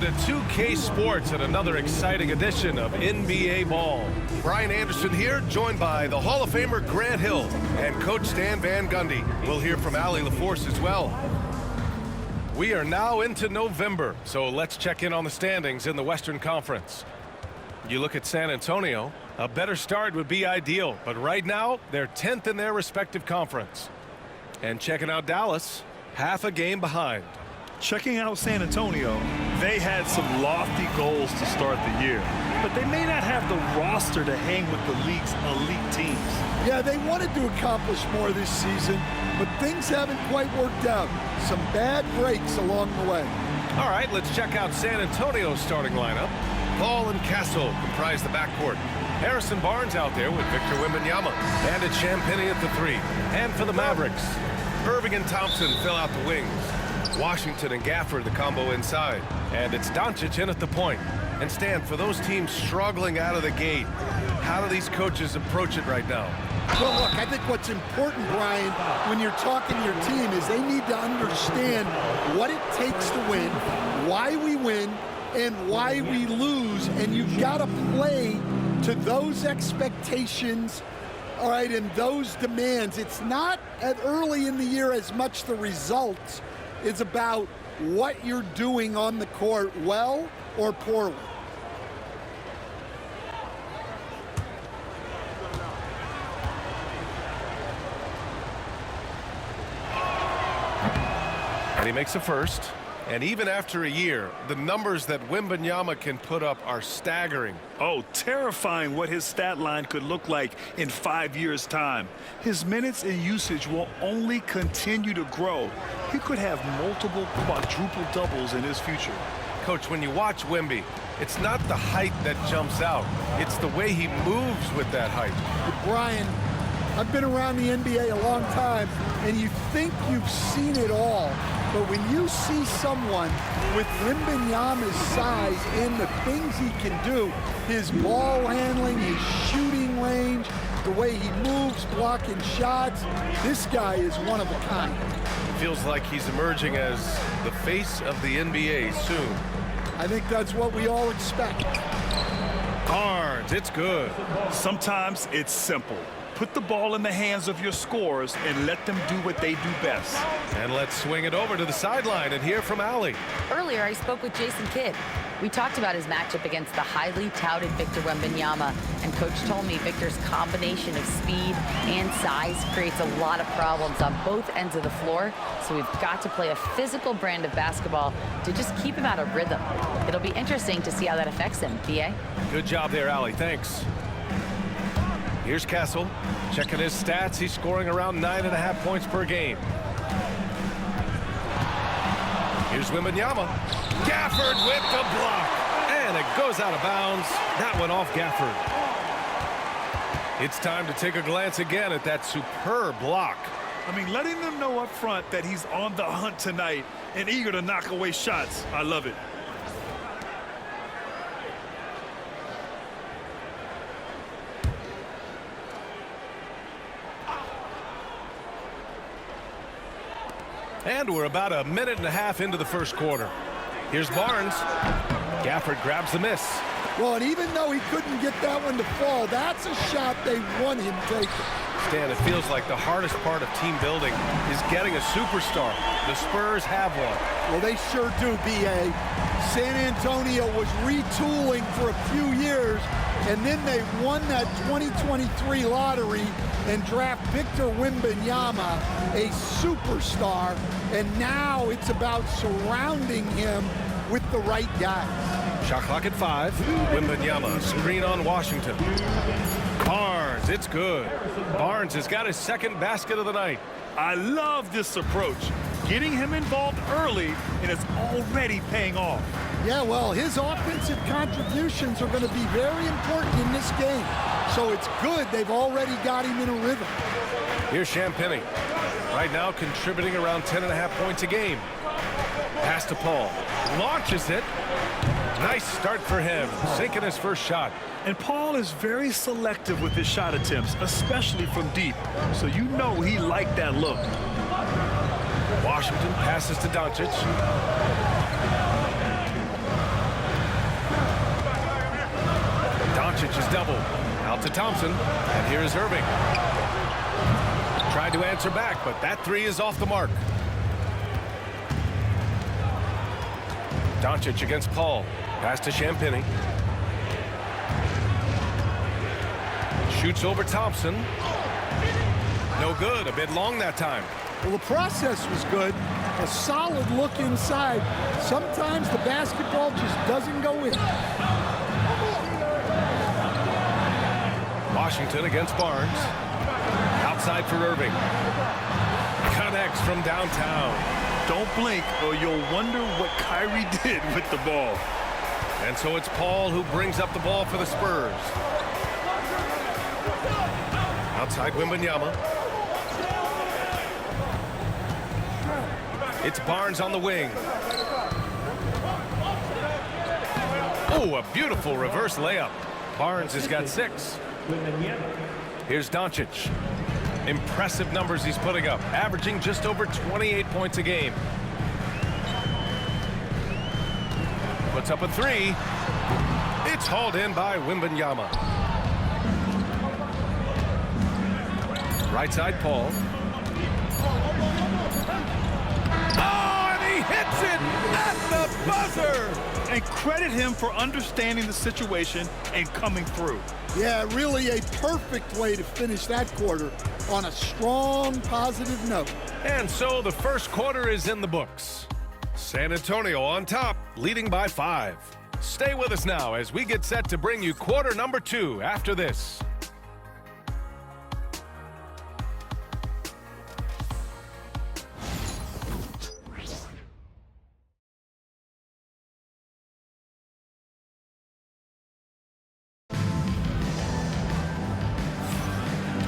To 2K Sports and another exciting edition of NBA Ball. Brian Anderson here, joined by the Hall of Famer Grant Hill and Coach Stan Van Gundy. We'll hear from Allie LaForce as well. We are now into November, so let's check in on the standings in the Western Conference. You look at San Antonio, a better start would be ideal, but right now they're 10th in their respective conference. And checking out Dallas, half a game behind. Checking out San Antonio, they had some lofty goals to start the year, but they may not have the roster to hang with the league's elite teams. Yeah, they wanted to accomplish more this season, but things haven't quite worked out. Some bad breaks along the way. All right, let's check out San Antonio's starting lineup. Paul and Castle comprise the backcourt. Harrison Barnes out there with Victor Wembanyama. And it's Champagnie at the 3. And for the Mavericks, Irving and Thompson fill out the wings. Washington and Gafford the combo inside. And it's Doncic in at the point. And Stan, for those teams struggling out of the gate, how do these coaches approach it right now? Well, look, I think what's important, Brian, when you're talking to your team is they need to understand what it takes to win, why we win, and why we lose. And you've got to play to those expectations, all right, and those demands. It's not at early in the year as much the results. It's about what you're doing on the court, well or poorly. And he makes a first. And even after a year, the numbers that Wembanyama can put up are staggering. Oh, terrifying what his stat line could look like in 5 years' time. His minutes and usage will only continue to grow. He could have multiple quadruple doubles in his future. Coach, when you watch Wemby, it's not the height that jumps out. It's the way he moves with that height. Brian, I've been around the NBA a long time, and you think you've seen it all. But when you see someone with Wembanyama's size and the things he can do, his ball handling, his shooting range, the way he moves, blocking shots, this guy is one of a kind. Feels like he's emerging as the face of the NBA soon. I think that's what we all expect. Barnes, it's good. Sometimes it's simple. Put the ball in the hands of your scorers and let them do what they do best. And let's swing it over to the sideline and hear from Allie. Earlier, I spoke with Jason Kidd. We talked about his matchup against the highly touted Victor Wembanyama, and Coach told me Victor's combination of speed and size creates a lot of problems on both ends of the floor, so we've got to play a physical brand of basketball to just keep him out of rhythm. It'll be interesting to see how that affects him, B.A. Good job there, Allie. Thanks. Here's Castle. Checking his stats, he's scoring around 9.5 points per game. Here's Wembanyama. Gafford with the block. And it goes out of bounds. That went off Gafford. It's time to take a glance again at that superb block. I mean, letting them know up front that he's on the hunt tonight and eager to knock away shots. I love it. And we're about a minute and a half into the first quarter. Here's Barnes. Gafford grabs the miss. Well, and even though he couldn't get that one to fall, that's a shot they want him taking. Stan, it feels like the hardest part of team building is getting a superstar. The Spurs have one. Well, they sure do, B.A. San Antonio was retooling for a few years, and then they won that 2023 lottery and draft Victor Wembanyama, a superstar, and now it's about surrounding him with the right guys. Shot clock at 5. Wembanyama, screen on Washington. Barnes, it's good. Barnes has got his second basket of the night. I love this approach. Getting him involved early, and it's already paying off. Yeah, well, his offensive contributions are going to be very important in this game. So it's good they've already got him in a rhythm. Here's Champagnie. Right now contributing around 10.5 points a game. Pass to Paul. Launches it. Nice start for him. Sinking his first shot. And Paul is very selective with his shot attempts, especially from deep. So you know he liked that look. Washington passes to Doncic. Doncic is doubled. Out to Thompson, and here's Irving. Tried to answer back, but that three is off the mark. Doncic against Paul. Pass to Champagny. Shoots over Thompson. No good. A bit long that time. Well, the process was good. A solid look inside. Sometimes the basketball just doesn't go in. Washington against Barnes. Outside for Irving. Connects from downtown. Don't blink or you'll wonder what Kyrie did with the ball. And so it's Paul who brings up the ball for the Spurs. Outside Wembanyama. It's Barnes on the wing. Oh, a beautiful reverse layup. Barnes has got 6. Here's Doncic. Impressive numbers he's putting up, averaging just over 28 points a game. Puts up a 3. It's hauled in by Wembanyama. Right side, Paul. Oh, and he hits it at the buzzer! And credit him for understanding the situation and coming through. Yeah, really a perfect way to finish that quarter on a strong, positive note. And so the first quarter is in the books. San Antonio on top, leading by 5. Stay with us now as we get set to bring you quarter number 2 after this.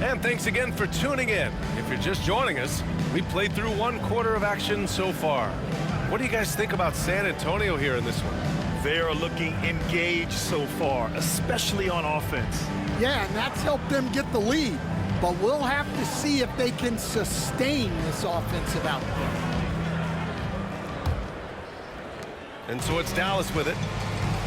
And thanks again for tuning in. If you're just joining us, we played through 1 quarter of action so far. What do you guys think about San Antonio here in this one? They are looking engaged so far, especially on offense. Yeah, and that's helped them get the lead. But we'll have to see if they can sustain this offensive output. And so it's Dallas with it,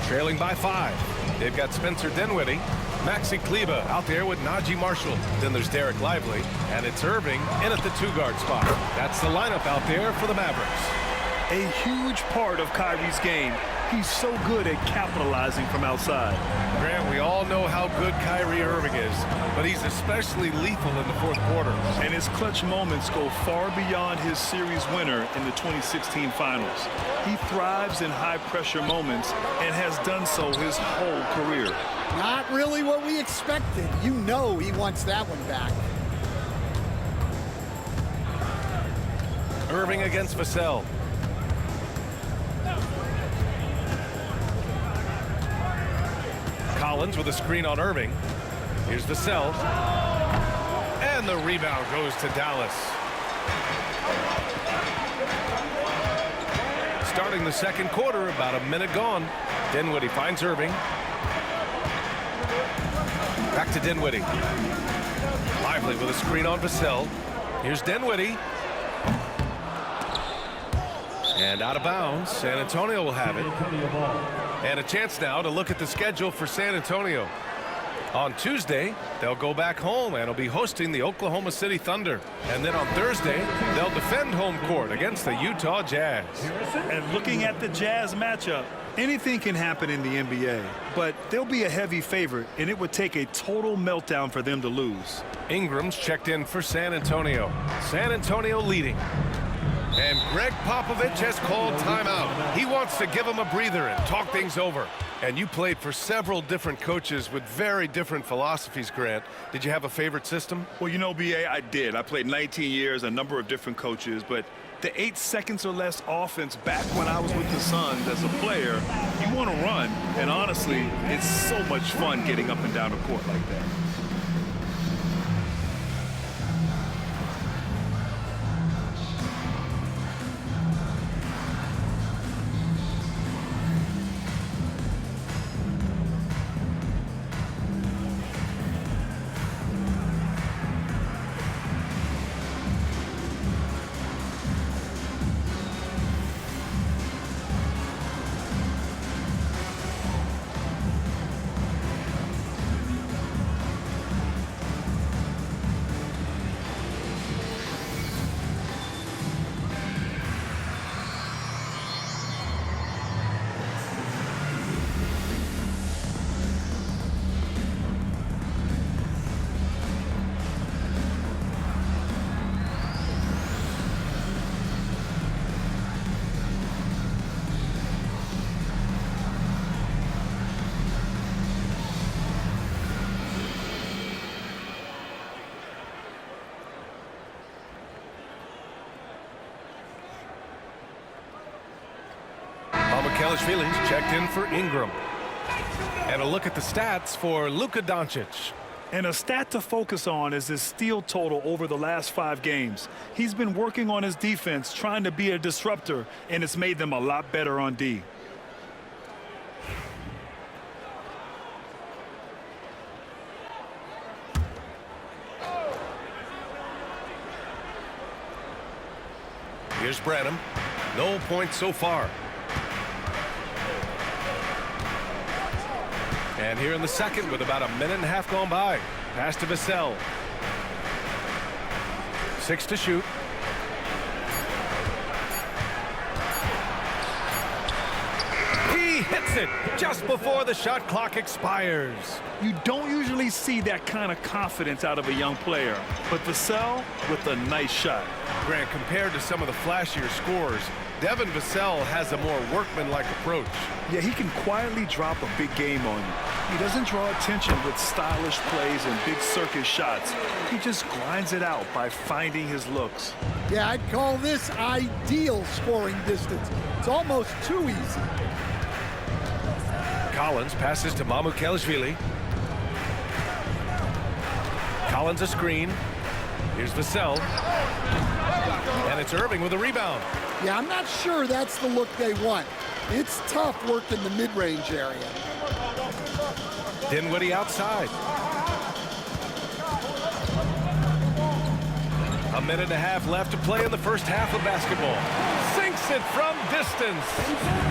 trailing by 5. They've got Spencer Dinwiddie, Maxi Kleber out there with Najee Marshall. Then there's Derek Lively, and it's Irving in at the 2-guard spot. That's the lineup out there for the Mavericks. A huge part of Kyrie's game. He's so good at capitalizing from outside. Grant, we all know how good Kyrie Irving is, but he's especially lethal in the 4th quarter. And his clutch moments go far beyond his series winner in the 2016 finals. He thrives in high-pressure moments and has done so his whole career. Not really what we expected. You know he wants that one back. Irving against Vassell. Collins with a screen on Irving. Here's Vassell. And the rebound goes to Dallas. Starting the 2nd quarter, about a minute gone. Dinwiddie finds Irving. Back to Dinwiddie. Lively with a screen on Vassell. Here's Dinwiddie. And out of bounds. San Antonio will have it. And a chance now to look at the schedule for San Antonio. On Tuesday, they'll go back home and will be hosting the Oklahoma City Thunder. And then on Thursday, they'll defend home court against the Utah Jazz. And looking at the Jazz matchup, anything can happen in the NBA, but they'll be a heavy favorite, and it would take a total meltdown for them to lose. Ingram's checked in for San Antonio. San Antonio leading. And Greg Popovich has called timeout. He wants to give him a breather and talk things over. And you played for several different coaches with very different philosophies, Grant. Did you have a favorite system? Well, you know, B.A., I did. I played 19 years, a number of different coaches, but the 8 seconds or less offense back when I was with the Suns as a player, you want to run. And honestly, it's so much fun getting up and down the court like that. Mamukelashvili's checked in for Ingram. And a look at the stats for Luka Doncic. And a stat to focus on is his steal total over the last 5 games. He's been working on his defense, trying to be a disruptor, and it's made them a lot better on D. Here's Branham. No points so far. And here in the second with about a minute and a half gone by. Pass to Vassell. 6 to shoot. He hits it just before the shot clock expires. You don't usually see that kind of confidence out of a young player, but Vassell with a nice shot. Grant, compared to some of the flashier scorers, Devin Vassell has a more workmanlike approach. Yeah, he can quietly drop a big game on you. He doesn't draw attention with stylish plays and big circus shots. He just grinds it out by finding his looks. Yeah, I'd call this ideal scoring distance. It's almost too easy. Collins passes to Mamukelashvili. Collins a screen. Here's Vassell. And it's Irving with a rebound. Yeah, I'm not sure that's the look they want. It's tough work in the mid-range area. Dinwiddie outside. A minute and a half left to play in the first half of basketball. Sinks it from distance.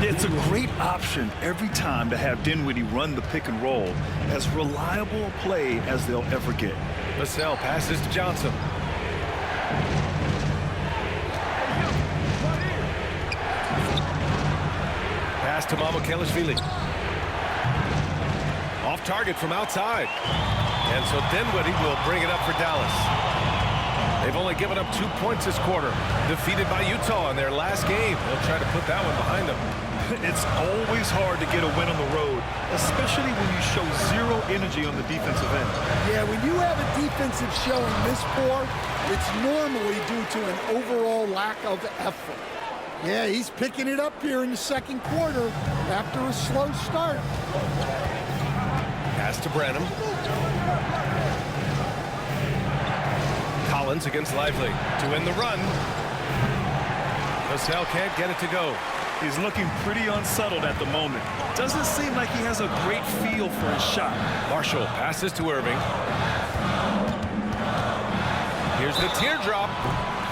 It's a great option every time to have Dinwiddie run the pick and roll. As reliable a play as they'll ever get. Vassell passes to Johnson. Pass to Mamukelashvili. Off target from outside. And so Dinwiddie will bring it up for Dallas. They've only given up 2 points this quarter. Defeated by Utah in their last game. They'll try to put that one behind them. It's always hard to get a win on the road, especially when you show zero energy on the defensive end. Yeah, when you have a defensive showing this poor, it's normally due to an overall lack of effort. Yeah, he's picking it up here in the second quarter after a slow start. Pass to Branham. Collins against Lively to win the run. Vassell can't get it to go. He's looking pretty unsettled at the moment. Doesn't seem like he has a great feel for his shot. Marshall passes to Irving. Here's the teardrop.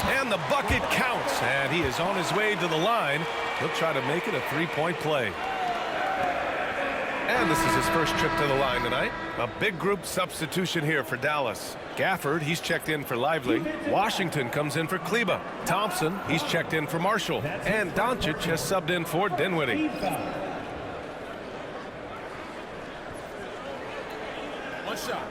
And the bucket counts. And he is on his way to the line. He'll try to make it a three-point play. And this is his first trip to the line tonight. A big group substitution here for Dallas. Gafford, he's checked in for Lively. Washington comes in for Kleba. Thompson, he's checked in for Marshall. And Doncic has subbed in for Dinwiddie. One shot.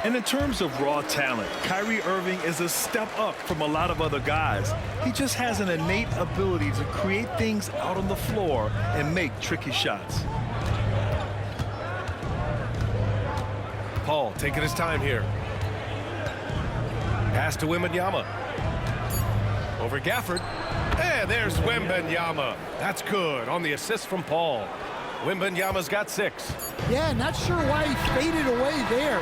And in terms of raw talent, Kyrie Irving is a step up from a lot of other guys. He just has an innate ability to create things out on the floor and make tricky shots. Paul taking his time here. Pass to Wembanyama. Over Gafford. And there's Wembanyama. That's good on the assist from Paul. Wembanyama's got 6. Yeah, not sure why he faded away there.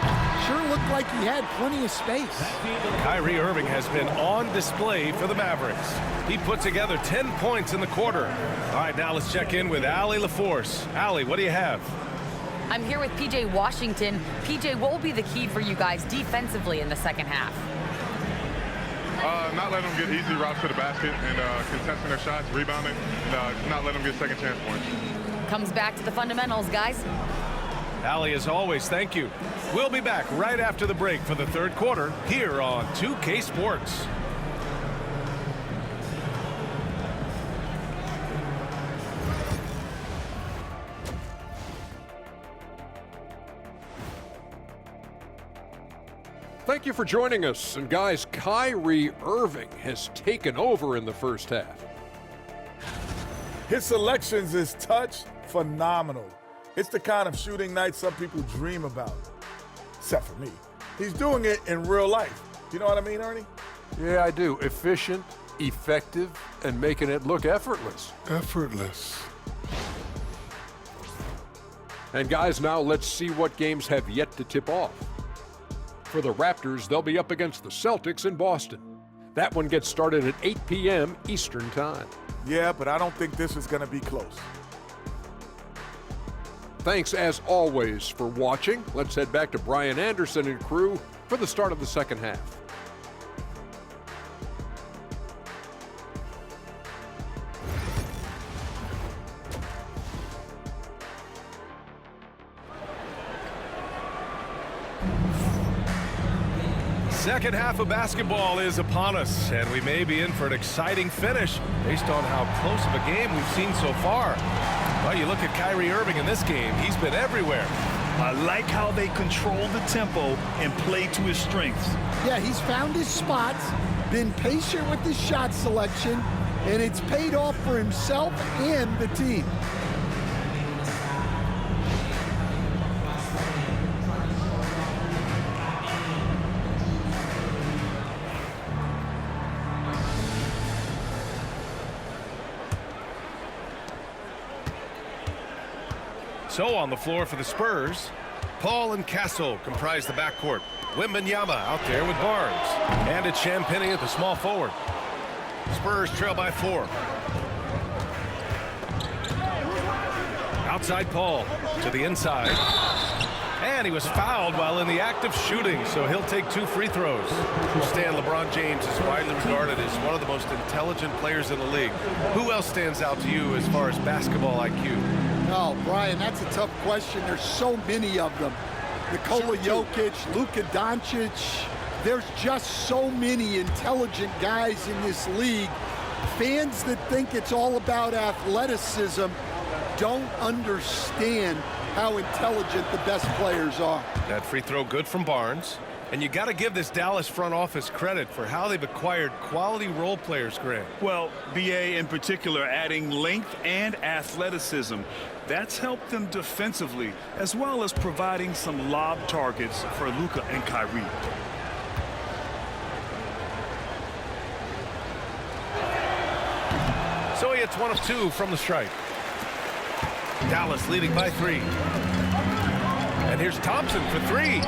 Sure looked like he had plenty of space. Kyrie Irving has been on display for the Mavericks. He put together 10 points in the quarter. All right, now let's check in with Allie LaForce. Allie, what do you have? I'm here with PJ Washington. PJ, what will be the key for you guys defensively in the second half? Not letting them get easy routes to the basket and contesting their shots, rebounding, not letting them get second chance points. Comes back to the fundamentals, guys. Allie, as always, thank you. We'll be back right after the break for the third quarter here on 2K Sports. Thank you for joining us. And guys, Kyrie Irving has taken over in the first half. His selections is touch, phenomenal. It's the kind of shooting night some people dream about, except for me. He's doing it in real life. You know what I mean, Ernie? Yeah, I do. Efficient, effective, and making it look effortless. Effortless. And guys, now let's see what games have yet to tip off. For the Raptors, they'll be up against the Celtics in Boston. That one gets started at 8 p.m. Eastern Time. Yeah, but I don't think this is going to be close. Thanks, as always, for watching. Let's head back to Brian Anderson and crew for the start of the second half. Second half of basketball is upon us, and we may be in for an exciting finish based on how close of a game we've seen so far. Well, you look at Kyrie Irving in this game. He's been everywhere. I like how they control the tempo and play to his strengths. Yeah, he's found his spots, been patient with his shot selection, and it's paid off for himself and the team. So on the floor for the Spurs, Paul and Castle comprise the backcourt. Wembanyama out there with Barnes. And it's Champagnie at the small forward. Spurs trail by 4. Outside Paul to the inside. And he was fouled while in the act of shooting, so he'll take 2 free throws. Stan, LeBron James is widely regarded as one of the most intelligent players in the league. Who else stands out to you as far as basketball IQ? Oh, Brian, that's a tough question. There's so many of them. Nikola Jokic, Luka Doncic. There's just so many intelligent guys in this league. Fans that think it's all about athleticism don't understand how intelligent the best players are. That free throw good from Barnes. And you got to give this Dallas front office credit for how they've acquired quality role players, Grant. Well, BA in particular adding length and athleticism. That's helped them defensively, as well as providing some lob targets for Luka and Kyrie. So he hits 1 of 2 from the strike. Dallas leading by 3. And here's Thompson for 3.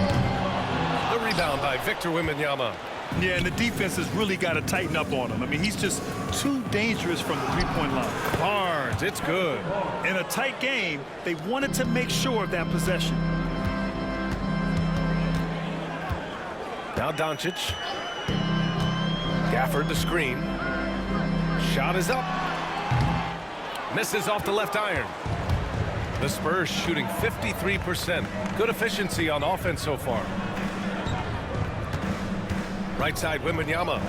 The rebound by Victor Wembanyama. Yeah, and the defense has really got to tighten up on him. I mean, he's just too dangerous from the three-point line. Barnes, it's good. In a tight game, they wanted to make sure of that possession. Now Doncic. Gafford the screen. Shot is up. Misses off the left iron. The Spurs shooting 53%. Good efficiency on offense so far. Right side, Wembanyama.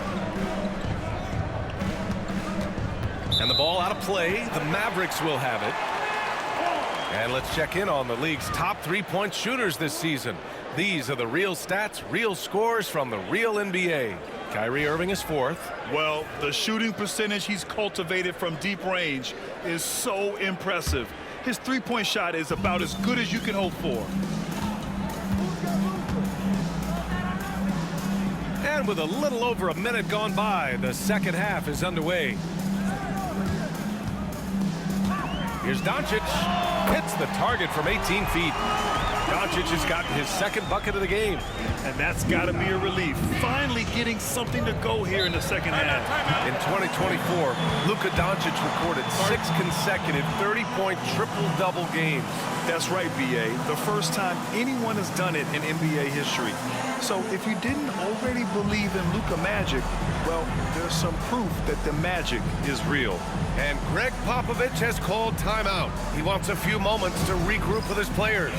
And the ball out of play. The Mavericks will have it. And let's check in on the league's top three-point shooters this season. These are the real stats, real scores from the real NBA. Kyrie Irving is 4th. Well, the shooting percentage he's cultivated from deep range is so impressive. His three-point shot is about as good as you can hope for. And with a little over a minute gone by, the second half is underway. Here's Doncic. Hits the target from 18 feet. Doncic has gotten his second bucket of the game. And that's got to be a relief. Finally getting something to go here in the second half. In 2024, Luka Doncic recorded 6 consecutive 30-point triple-double games. That's right, BA. The first time anyone has done it in NBA history. So if you didn't already believe in Luka Magic, well, there's some proof that the magic is real. And Greg Popovich has called timeout. He wants a few moments to regroup with his players.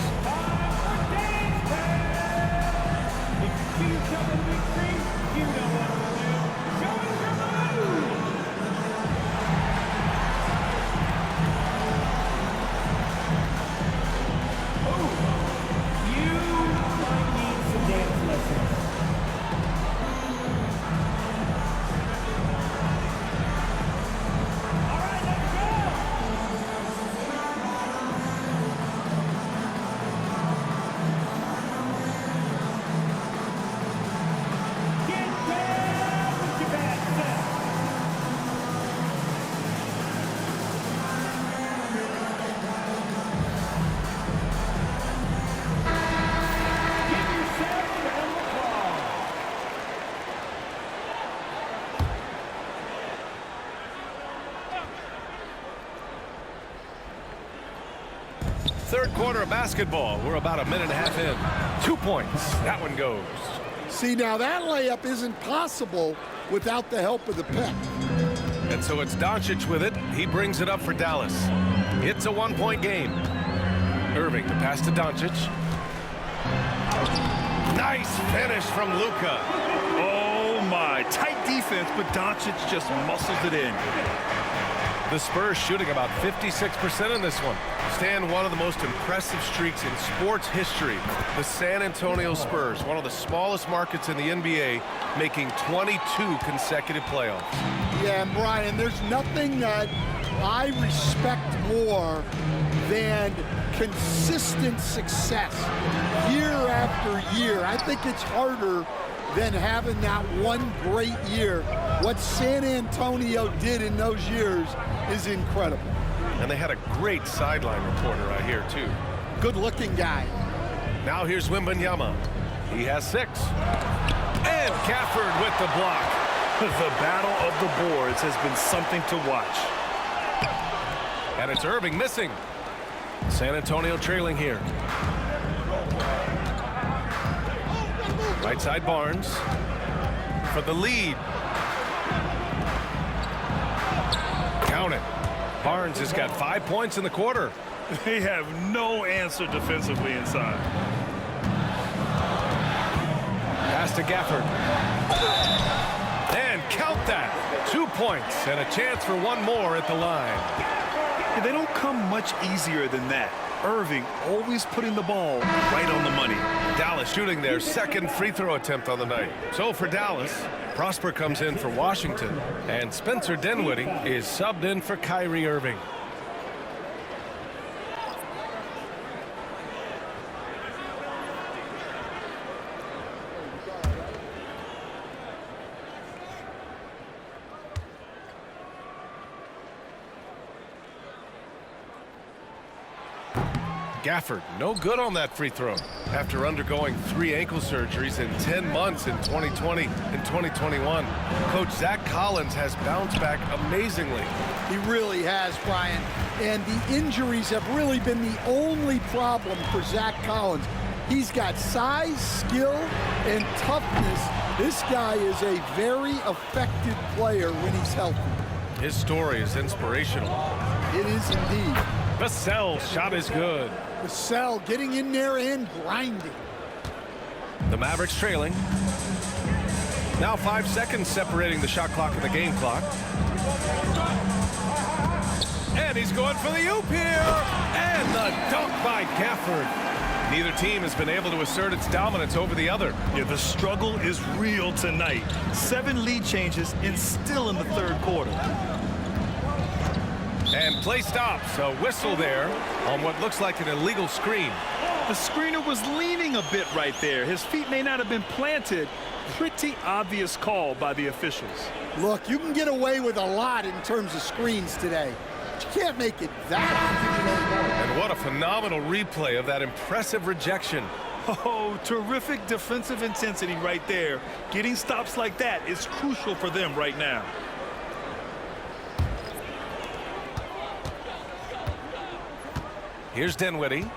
Third quarter of basketball. We're about a minute and a half in. 2 points. That one goes. See, now that layup isn't possible without the help of the pick. And so it's Doncic with it. He brings it up for Dallas. It's a 1-point game. Irving to pass to Doncic. Nice finish from Luka. Oh, my. Tight defense, but Doncic just muscles it in. The Spurs shooting about 56% in this one. Stan, one of the most impressive streaks in sports history. The San Antonio Spurs, one of the smallest markets in the NBA, making 22 consecutive playoffs. Yeah, and Brian, there's nothing that I respect more than consistent success year after year. I think it's harder than having that one great year. What San Antonio did in those years is incredible. And they had a great sideline reporter right here, too. Good-looking guy. Now here's Wembanyama. He has 6. And Gafford with the block. The battle of the boards has been something to watch. And it's Irving missing. San Antonio trailing here. Right side Barnes for the lead. Count it. Barnes has got 5 points in the quarter. They have no answer defensively inside. Pass to Gafford. And count that. 2 points and a chance for one more at the line. Yeah, they don't come much easier than that. Irving always putting the ball right on the money. Dallas shooting their second free throw attempt on the night. So for Dallas, Prosper comes in for Washington, and Spencer Dinwiddie is subbed in for Kyrie Irving. Gafford, no good on that free throw. After undergoing 3 ankle surgeries in 10 months in 2020 and 2021, Coach Zach Collins has bounced back amazingly. He really has, Brian. And the injuries have really been the only problem for Zach Collins. He's got size, skill, and toughness. This guy is a very effective player when he's healthy. His story is inspirational. It is indeed. Vassell's shot is good. Vassell getting in there and grinding. The Mavericks trailing. Now 5 seconds separating the shot clock and the game clock. And he's going for the oop here. And the dunk by Gafford. Neither team has been able to assert its dominance over the other. Yeah, the struggle is real tonight. 7 lead changes and still in the third quarter. And play stops. A whistle there on what looks like an illegal screen. The screener was leaning a bit right there. His feet may not have been planted. Pretty obvious call by the officials. Look, you can get away with a lot in terms of screens today. But you can't make it that. And what a phenomenal replay of that impressive rejection. Oh, terrific defensive intensity right there. Getting stops like that is crucial for them right now. Here's Dinwiddie.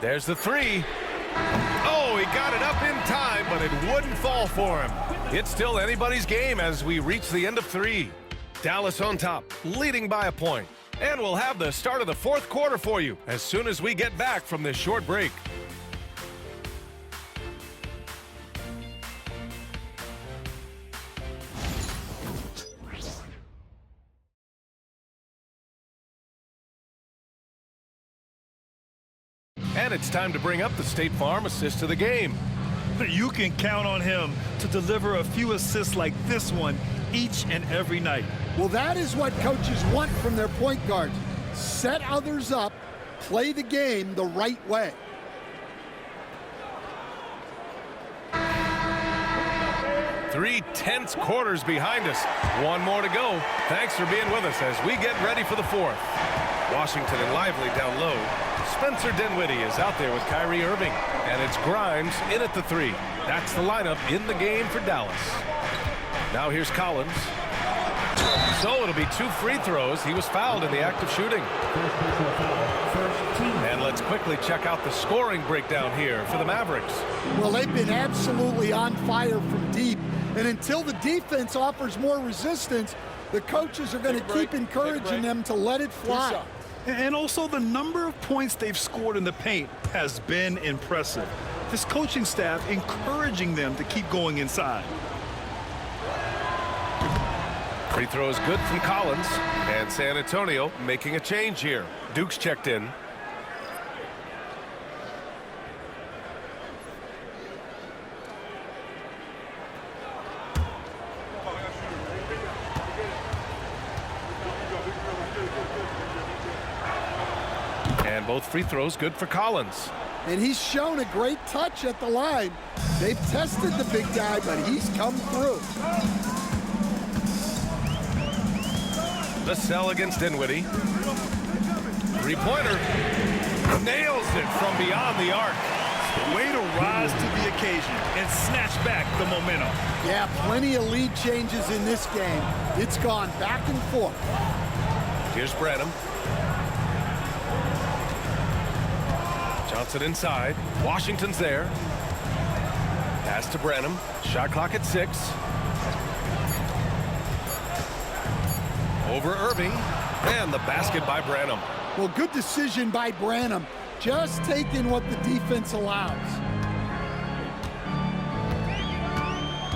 There's the 3. Oh, he got it up in time, but it wouldn't fall for him. It's still anybody's game as we reach the end of 3. Dallas on top, leading by a point. And we'll have the start of the fourth quarter for you as soon as we get back from this short break. And it's time to bring up the State Farm assist of the game. You can count on him to deliver a few assists like this one each and every night. Well, that is what coaches want from their point guards. Set others up, play the game the right way. Three tense quarters behind us. One more to go. Thanks for being with us as we get ready for the fourth. Washington and Lively down low. Spencer Dinwiddie is out there with Kyrie Irving. And it's Grimes in at the 3. That's the lineup in the game for Dallas. Now here's Collins. So it'll be 2 free throws. He was fouled in the act of shooting. And let's quickly check out the scoring breakdown here for the Mavericks. Well, they've been absolutely on fire from deep. And until the defense offers more resistance, the coaches are going to keep encouraging them to let it fly. And also the number of points they've scored in the paint has been impressive. This coaching staff encouraging them to keep going inside. Free throw is good from Collins, and San Antonio making a change here. Duke's checked in. And both free throws good for Collins. And he's shown a great touch at the line. They've tested the big guy, but he's come through. The sell against Dinwiddie. Three-pointer. Nails it from beyond the arc. Way to rise to the occasion and snatch back the momentum. Yeah, plenty of lead changes in this game. It's gone back and forth. Here's Branham. Johnson inside. Washington's there. Pass to Branham. Shot clock at 6. Over Irving. And the basket by Branham. Well, good decision by Branham. Just taking what the defense allows.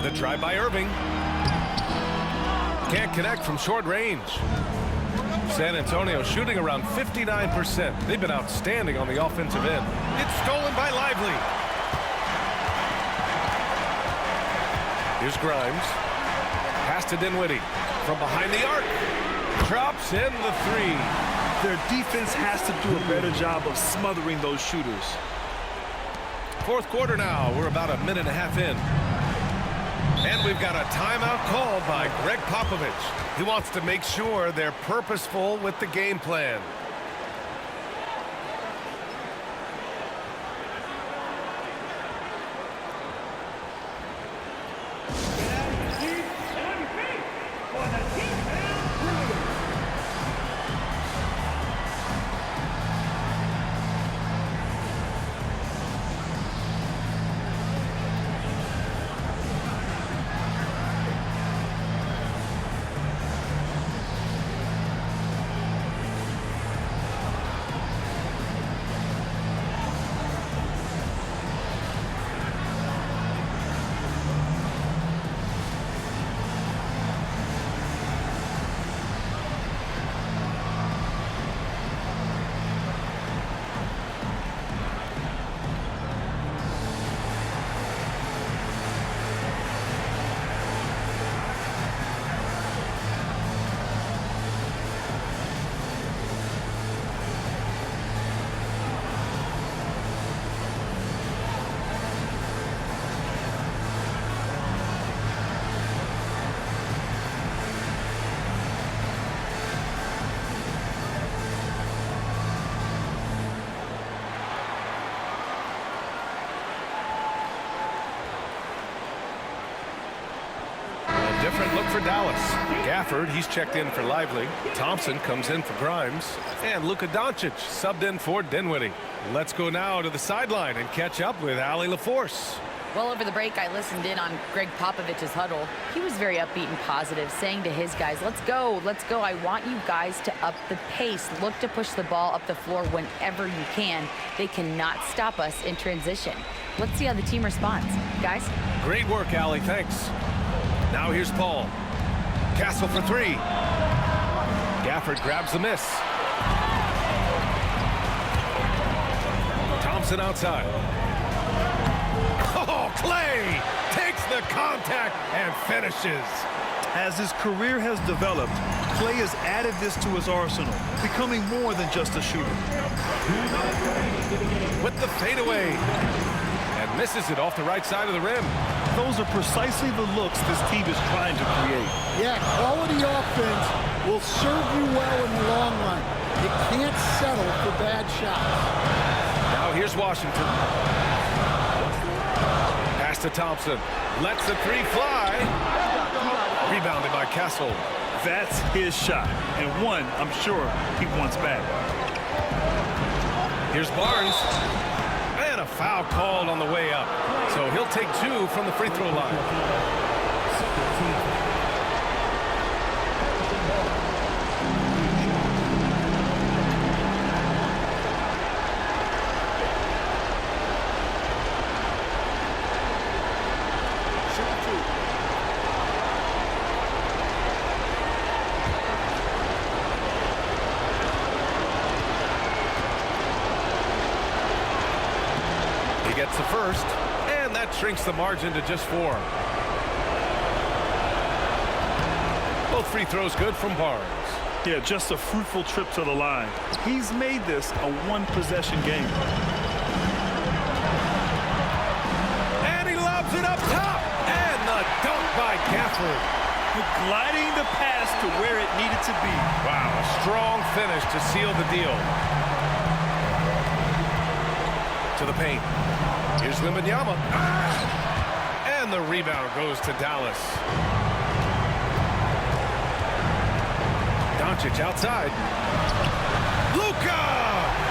The drive by Irving. Can't connect from short range. San Antonio shooting around 59%. They've been outstanding on the offensive end. It's stolen by Lively. Here's Grimes. Pass to Dinwiddie. From behind the arc. Drops in the 3. Their defense has to do a better job of smothering those shooters. Fourth quarter now. We're about a minute and a half in. And we've got a timeout called by Greg Popovich. He wants to make sure they're purposeful with the game plan. Different look for Dallas. Gafford, he's checked in for Lively. Thompson comes in for Grimes. And Luka Doncic subbed in for Dinwiddie. Let's go now to the sideline and catch up with Allie LaForce. Well, over the break, I listened in on Greg Popovich's huddle. He was very upbeat and positive, saying to his guys, let's go, let's go. I want you guys to up the pace. Look to push the ball up the floor whenever you can. They cannot stop us in transition. Let's see how the team responds. Guys? Great work, Allie. Thanks. Now here's Paul. Castle for 3. Gafford grabs the miss. Thompson outside. Oh, Clay takes the contact and finishes. As his career has developed, Clay has added this to his arsenal, becoming more than just a shooter. With the fadeaway. And misses it off the right side of the rim. Those are precisely the looks this team is trying to create. Yeah, quality offense will serve you well in the long run. You can't settle for bad shots. Now here's Washington. Pass to Thompson. Lets the 3 fly. Rebounded by Castle. That's his shot, and one I'm sure he wants back. Here's Barnes. And a foul called on the way up. So he'll take 2 from the free throw line. Gets the first, and that shrinks the margin to just 4. Both free throws good from Barnes. Yeah, just a fruitful trip to the line. He's made this a one-possession game. And he lobs it up top, and the dunk by Gafford. Gliding the pass to where it needed to be. Wow, a strong finish to seal the deal. To the paint. Here's Wembanyama. And the rebound goes to Dallas. Doncic outside. Luka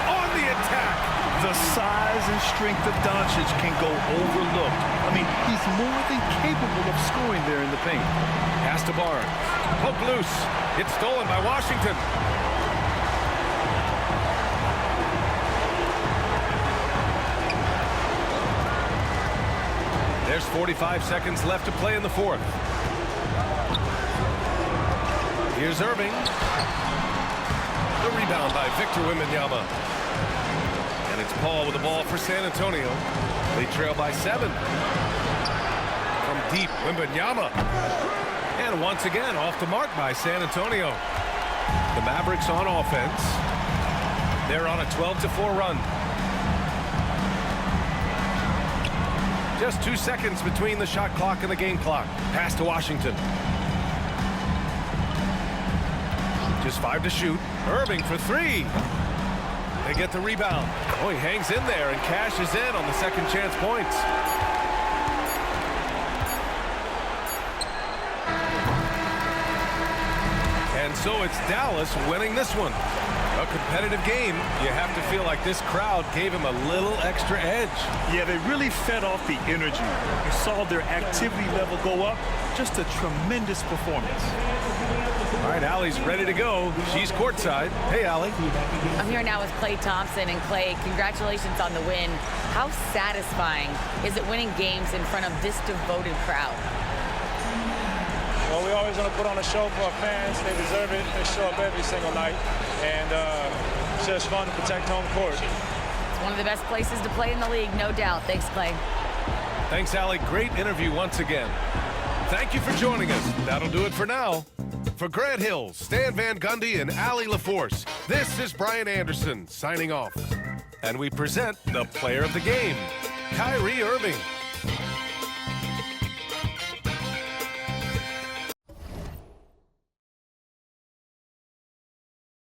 on the attack. The size and strength of Doncic can go overlooked. I mean, he's more than capable of scoring there in the paint. Pass to Barnes. Poke loose. It's stolen by Washington. There's 45 seconds left to play in the 4th. Here's Irving. The rebound by Victor Wembanyama. And it's Paul with the ball for San Antonio. They trail by 7. From deep, Wembanyama. And once again, off the mark by San Antonio. The Mavericks on offense. They're on a 12-4 run. Just 2 seconds between the shot clock and the game clock. Pass to Washington. Just 5 to shoot. Irving for 3. They get the rebound. Oh, he hangs in there and cashes in on the second chance points. And so it's Dallas winning this one. A competitive game. You have to feel like this crowd gave him a little extra edge. Yeah, they really fed off the energy. You saw their activity level go up. Just a tremendous performance. All right, Allie's ready to go. She's courtside. Hey, Allie. I'm here now with Klay Thompson. And Klay, congratulations on the win. How satisfying is it winning games in front of this devoted crowd? Well, we always want to put on a show for our fans. They deserve it. They show up every single night. And it's just fun to protect home court. It's one of the best places to play in the league, no doubt. Thanks, Klay. Thanks, Allie. Great interview once again. Thank you for joining us. That'll do it for now. For Grant Hill, Stan Van Gundy, and Allie LaForce, this is Brian Anderson signing off. And we present the player of the game, Kyrie Irving.